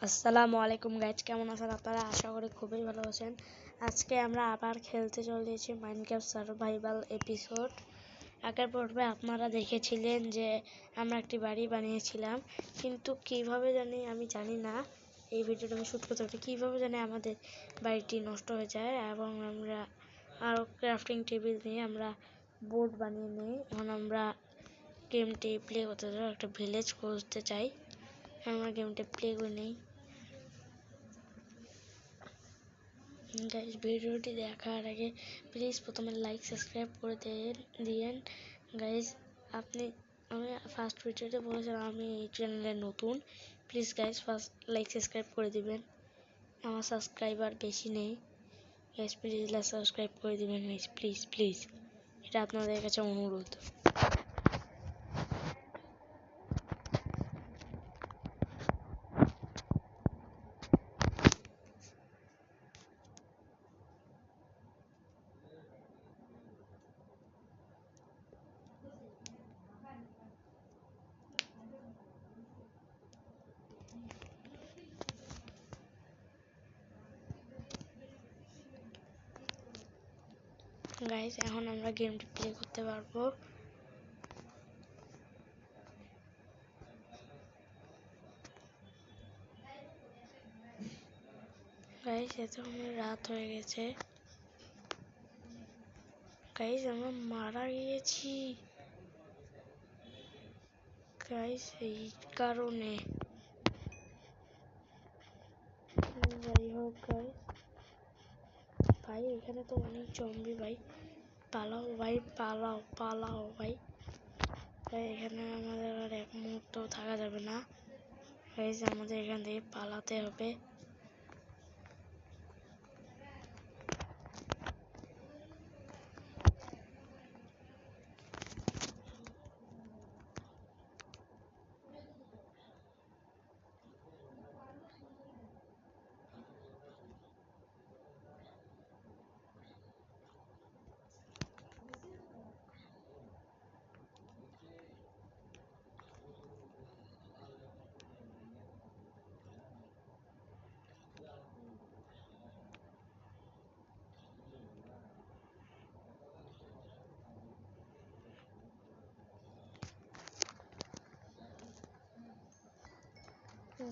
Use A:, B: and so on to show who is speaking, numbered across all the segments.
A: আসসালামু আলাইকুম গাইজ, কেমন আছেন আপনারা? আশা করি খুবই ভালো আছেন। আজকে আমরা আবার খেলতে চলেছি মাইনক্রাফট সার্ভাইভাল এপিসোড। আগের পর্বে আপনারা দেখেছিলেন যে আমরা একটি বাড়ি বানিয়েছিলাম, কিন্তু কিভাবে জানি আমি জানি না। এই ভিডিওটা আমি শ্যুট করতে পারি কীভাবে জানি আমাদের বাড়িটি নষ্ট হয়ে যায়, এবং আমরা আরও ক্রাফটিং টেবিল নিয়ে আমরা বোর্ড বানিয়ে নিই। এখন আমরা গেমটি প্লে করতে চাই, একটা ভিলেজ করতে চাই। আমরা গেমটা প্লে করে নিই। গাইজ, ভিডিওটি দেখার আগে প্লিজ প্রথমে লাইক সাবস্ক্রাইব করে দিয়েন গাইজ। আমি ফার্স্ট ভিডিওতে বলেছিলাম আমি এই চ্যানেলে নতুন। Please guys first like subscribe করে দিবেন। আমার সাবস্ক্রাইবার বেশি নেই গাইজ, প্লিজ লাইক সাবস্ক্রাইব করে দিবেন গাইজ, প্লিজ প্লিজ, এটা আপনাদের কাছে অনুরোধ। গাইজ, এখন আমরা গেমটি প্লে করতে পারবো। গাইজ, এতক্ষণ রাত হয়ে গেছে। গাইজ, আমরা মারা গিয়েছি গাইজ, এই কারণে। যাই হোক গাইজ, ভাই এখানে তো অনেক জম্বি ভাই, পালাও ভাই, পালাও পালাও ভাই। ভাই এখানে আমাদের আর এক মুহূর্ত থাকা যাবে না গাইজ, আমাদের এখান থেকে পালাতে হবে।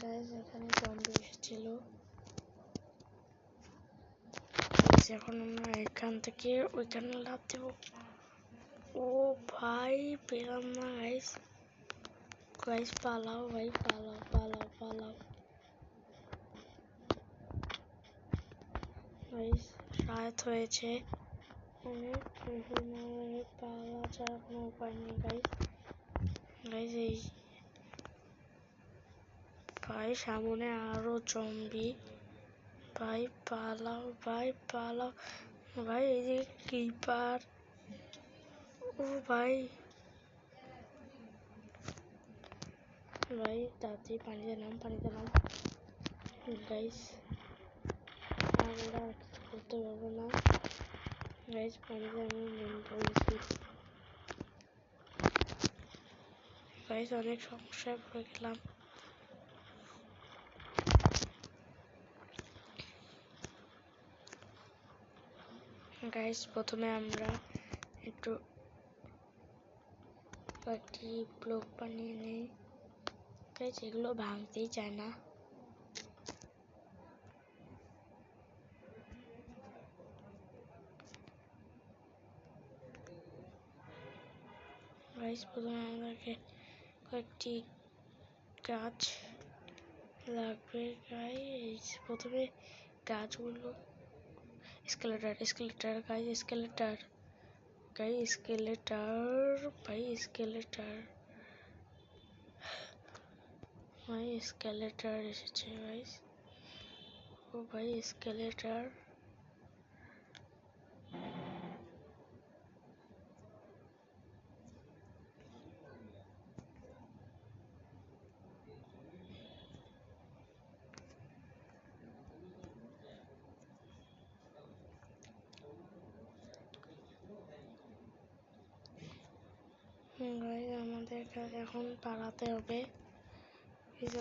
A: গাইজ, এখানে জম্বি এসেছিল। এখন আমরা এখান থেকে ওইখানে লাফ দেব। ও ভাই, পেলাম না গাইজ। গাইজ পালাও ভাই, পালাও পালাও পালাও। গাইজ রাত হয়েছে অনেক, পালা ছাড়া কোনো উপায় নেই গাইজ। গাইজ এই ভাই সামনে আরো জম্বি, ভাই পালাও ভাই পালাও ভাই, এই যে ক্রিপার। ও ভাই, ভাই তাড়াতাড়ি পানিতে নাম, পানিতে নাম গাইজ। আমরা কিছু করতে পারবো না গাইজ, পানিতে আমি নেমে পড়েছি গাইজ, অনেক সমস্যায় পড়ে গেলাম গাইজ। প্রথমে আমরা একটু কয়েকটি ব্লক বানিয়ে নিই গাইজ, এগুলো ভাঙতেই চায় না গাইজ। প্রথমে আমাদেরকে কয়েকটি গাছ লাগবে গাইজ। প্রথমে গাছগুলো স্কেলেটার স্কেলেটার গাইজ, স্কেলেটার গাইজ, স্কেলেটার ভাই, স্কেলেটার ভাই, স্কেলেটার এসেছে গাইজ। ও ভাই স্কেলেটার। গাইজ আমাদের এখন পালাতে হবে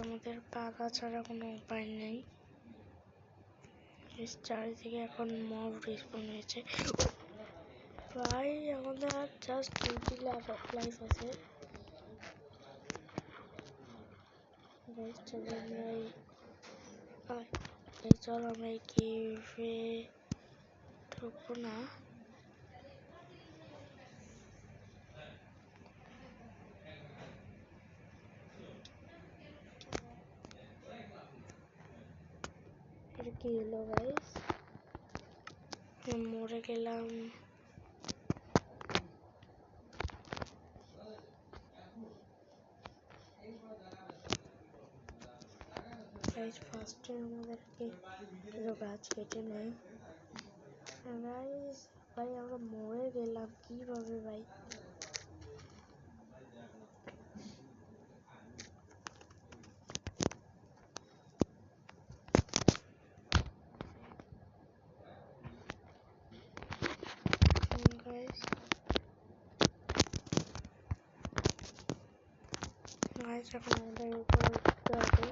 A: আমাদের পালা ছাড়া কোনো উপায় নেই। চারিদিকে এখন মব রিসপন হয়েছে ভাই। আমাদের আর জাস্ট 20 লাইফ আছে। চলো আমরা এই কেভে ঢুকবো না। এটা কি হলো গাইস? মরে গেলাম। গাইস ফার্স্টে আমাদেরকে গাছ কেটে নেয় গাইস। ভাই আমরা মরে গেলাম কিভাবে ভাই? গাইস এখন আমাদের উপরে উঠতে হবে।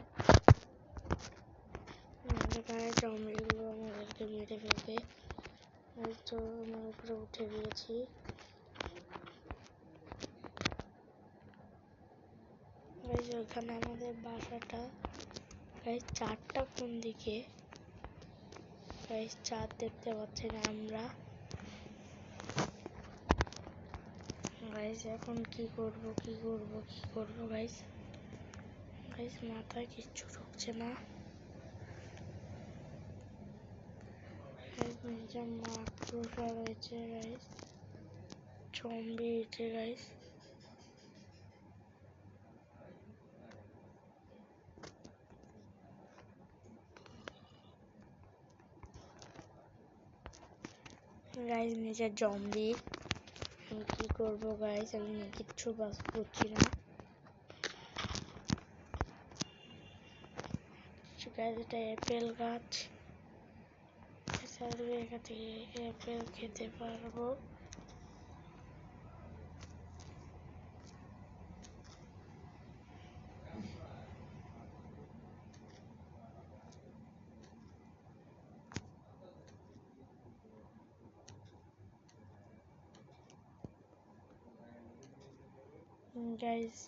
A: আমাদের গায়ে জমিগুলো আমাদেরকে মেরে ফেলবে। তো আমরা উপরে উঠে গিয়েছি। গাইস ওখানে আমাদের বাসাটা। গাইস চারটা কোন দিকে? গাইস চার দেখতে পাচ্ছি না আমরা। গাইস এখন কি করব গাইস? গাইস মাথায় কিচ্ছু ঢুকছে না। নিচে মাকড়সা রয়েছে গাইস, জম্বি রয়েছে গাইস। গাইস নিচে জম্বি। আমি কি করব গাইস? আমি কিচ্ছু বুঝছি না। গাইস এটা অ্যাপেল গাছ। এখান থেকে অ্যাপেল খেতে পারবো। গাইস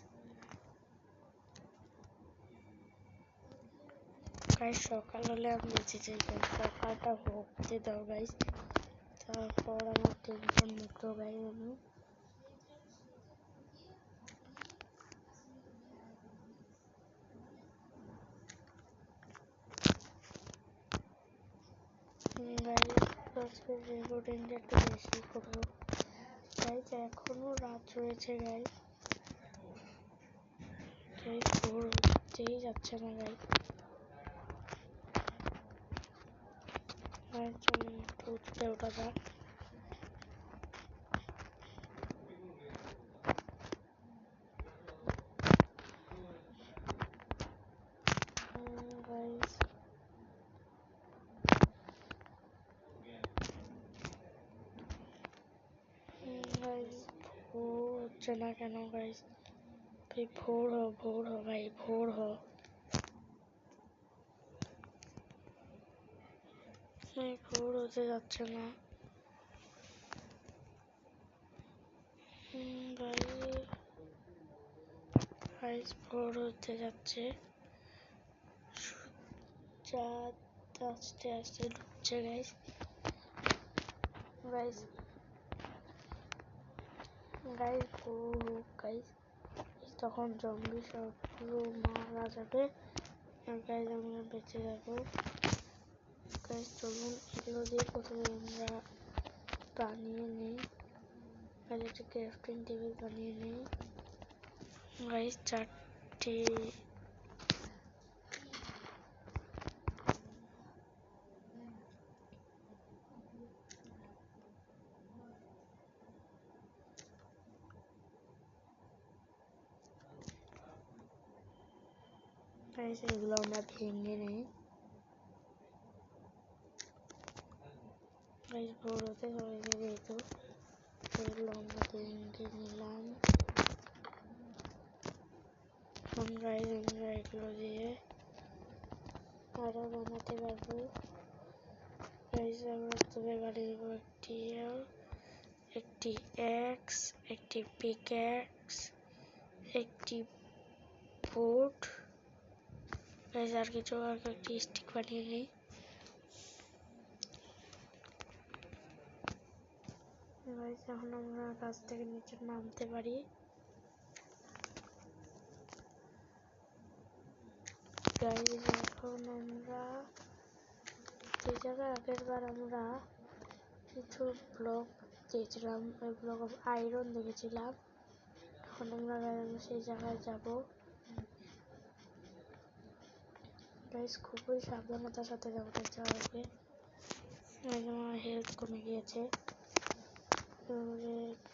A: সকাল হলে আমি বেঁচে যাই। সকালটা হতে দাও গাইস, তারপর আমার টেনশন মুক্ত গাইস। আমি আজকে রেকর্ডিংটা একটু বেশি করবো গাইস। এখনো রাত রয়েছে গাইস। ভোর হতেই যাচ্ছে না গাইস। চলুন একটু উঠতে ওঠা যাক। ভোর হচ্ছে না কেন গাইস? ভোর হ ভাই, ভোর হ। ভোর হতে যাচ্ছে না গাইস। ভোর হতে যাচ্ছে। চাঁদ আস্তে আস্তে ঢুকছে গাইস। ভোর হোক গাইস। তখন জম্বি সব পুরো মারা যাবে আর গাইস আমরা বেঁচে যাবো। গাইস চলুন এগুলো দিয়ে প্রথমে আমরা বানিয়ে নিই। গাইস একটা ক্রাফটিং টেবিল বানিয়ে নিই গাইস। চারটি গাইস এগুলো আমরা ভেঙে নিই গাইস। ভোর হতে চলেছে যেহেতু এগুলো আমরা ভেঙে নিলাম। এখন গাইজ আমরা এগুলো দিয়ে আরো বানাতে পারবো। গাইজ আমরা প্রথমে বানিয়ে দেবো একটি এক্স, একটি পিক্যাক্স, একটি বুট। গাইজ আর কিছু একটি স্টিক বানিয়ে নিই। গাইজ এখন আমরা গাছ থেকে নিচে নামতে পারি। গাইজ এখন আমরা যে জায়গায় আগের বার আমরা কিছু ব্লক দিয়েছিলাম, ওই ব্লক অফ আয়রন দেখেছিলাম, এখন আমরা সেই জায়গায় যাব। গাইজ খুবই সাবধানতার সাথে যাওয়াটা হবে। আমার হেলথ কমে গিয়েছে,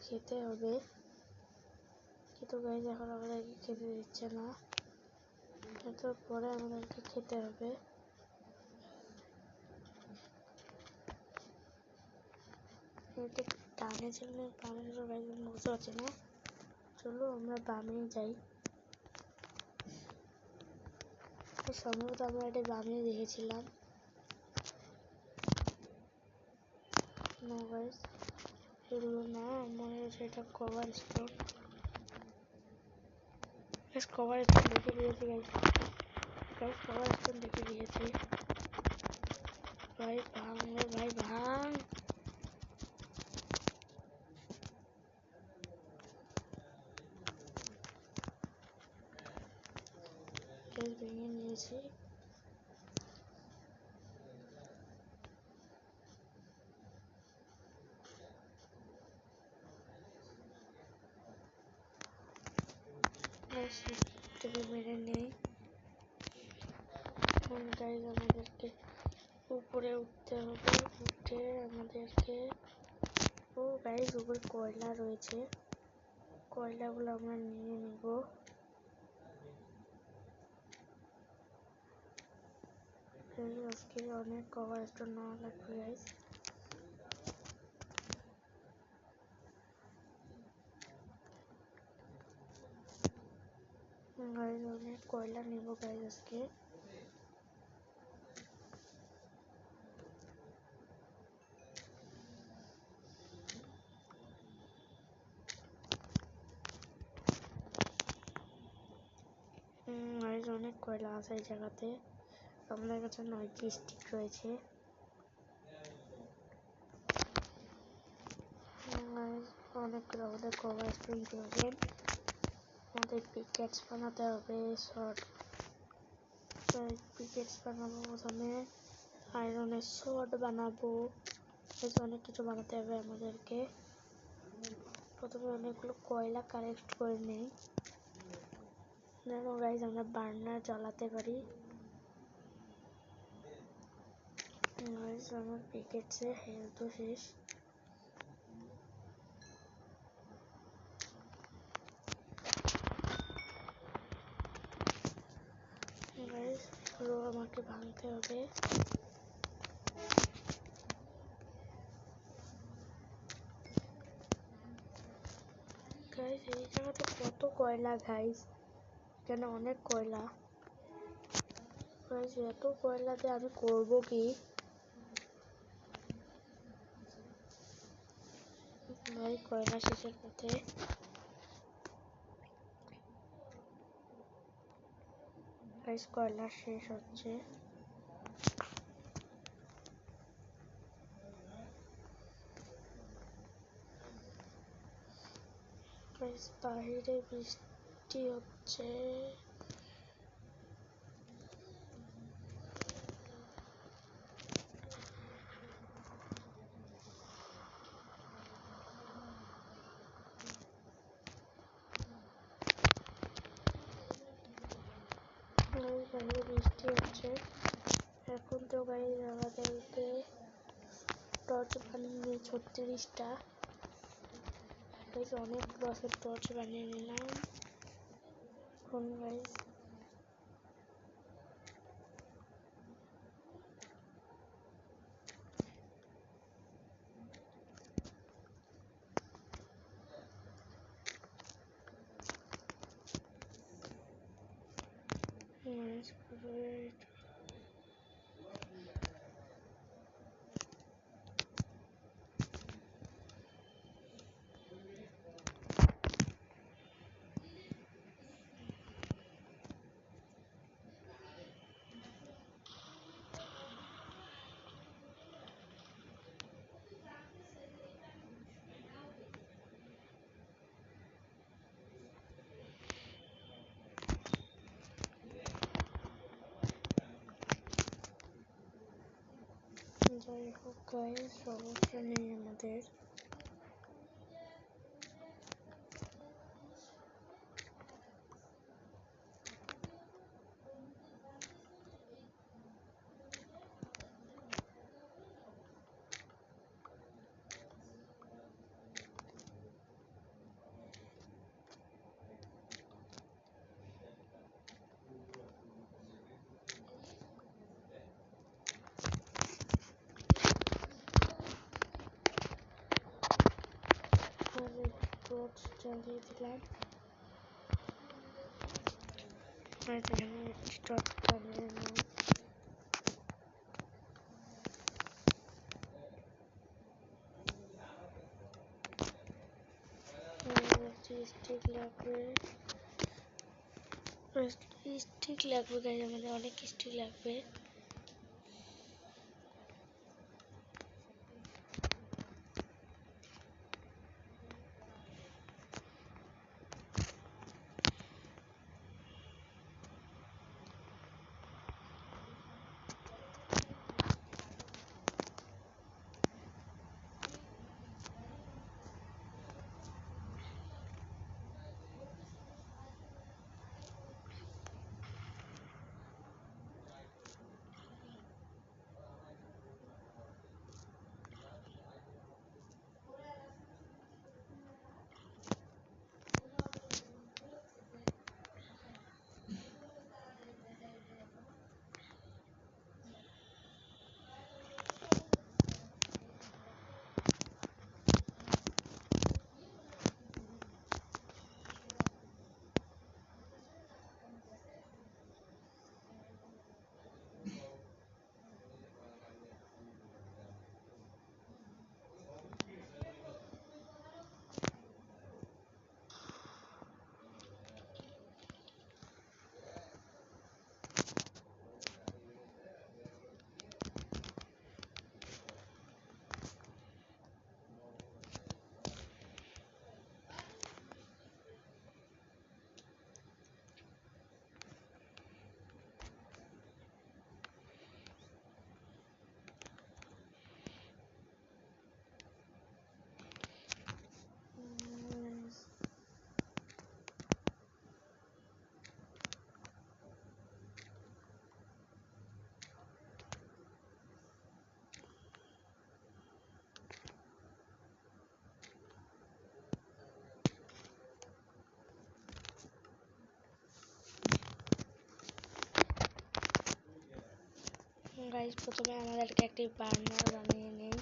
A: খেতে হবে, কিন্তু গাইজ এখন আমাদেরকে খেতে দিচ্ছে না, এত পরে আমাদেরকে খেতে হবে। এটা ডানে ছিল না বামে ছিল গাইজ বুঝতে পারছি না। চলো আমরা বামেই যাই। সম্ভবত আমরা এটা বামে দেখেছিলাম। না গাইজ এগুলো না, মনে হচ্ছে এটা কভার স্টোন। কভার স্টোন দেখে দিয়েছি গাইজ, কভার স্টোন দেখে দিয়েছি। ভাই ভাঙ রে ভাই ভাঙ। ভেঙে নিয়েছি। মেরে নেই। গাইজ আমাদেরকে উপরে উঠতে হবে, উঠে আমাদেরকে ও গাইজ উপরে কয়লা রয়েছে, কয়লাগুলো আমরা নিয়ে নিব। আজকে অনেক কভার স্টোন নেওয়া লাগবে গাইজ। গাইজ অনেক কয়লা নিব গাইজ আজকে। গাইজ অনেক কয়লা আছে এই জায়গাতে। আমাদের কাছে 9টি স্টিক রয়েছে। অনেকগুলো আমাদের কভার স্টোন প্রয়োজন। আমাদের পিকেটস বানাতে হবে, শর্ট পিকেটস বানাবো, প্রথমে আয়রনের শর্ট বানাবো, অনেক কিছু বানাতে হবে আমাদেরকে। প্রথমে অনেকগুলো কয়লা কালেক্ট করে নেই, যেন গাইজ আমরা বার্নার জ্বালাতে পারি। গাইজ আমার পিকেটসে হেলথও শেষ। গাইজ এগুলো আমাকে ভাঙতে হবে। গাইজ এই জায়গাতে কত কয়লা গাইজ, এখানে অনেক কয়লা। গাইজ এত কয়লা দিয়ে আমি করবো কি? ভাই কয়লা শেষের পথে। গাইজ কয়লা শেষ হচ্ছে। গাইজ বাহিরে বৃষ্টি হচ্ছে। বাইরে বৃষ্টি হচ্ছে। এখন তো গাইজ আমাদেরকে টর্চ বানিয়ে 36টা। গাইজ অনেক বছর টর্চ বানিয়ে নিলাম। এখন গাইজ যাই হোক গাইস, সমস্যা নেই আমাদের। চালিয়ে দিলাম, স্টার্ট চালিয়ে নিলাম। স্টিক লাগবে, স্টিক লাগবে গাইস, আমাদের অনেক স্টিক লাগবে। গাইস, প্রথমে আমাদেরকে একটি বার্নার বানিয়ে নেই।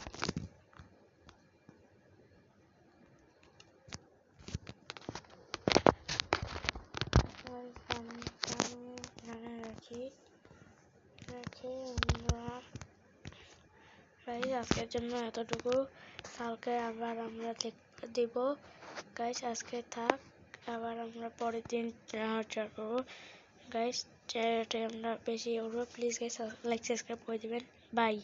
A: আজকের জন্য এতটুকু, কালকে আবার আমরা দেব গাইস। আজকে থাক, আবার আমরা পরের দিন করবো গাইস। আমরা বেশি করবো, প্লিজ গাইস লাইক সাবস্ক্রাইব করে দিবেন। বাই।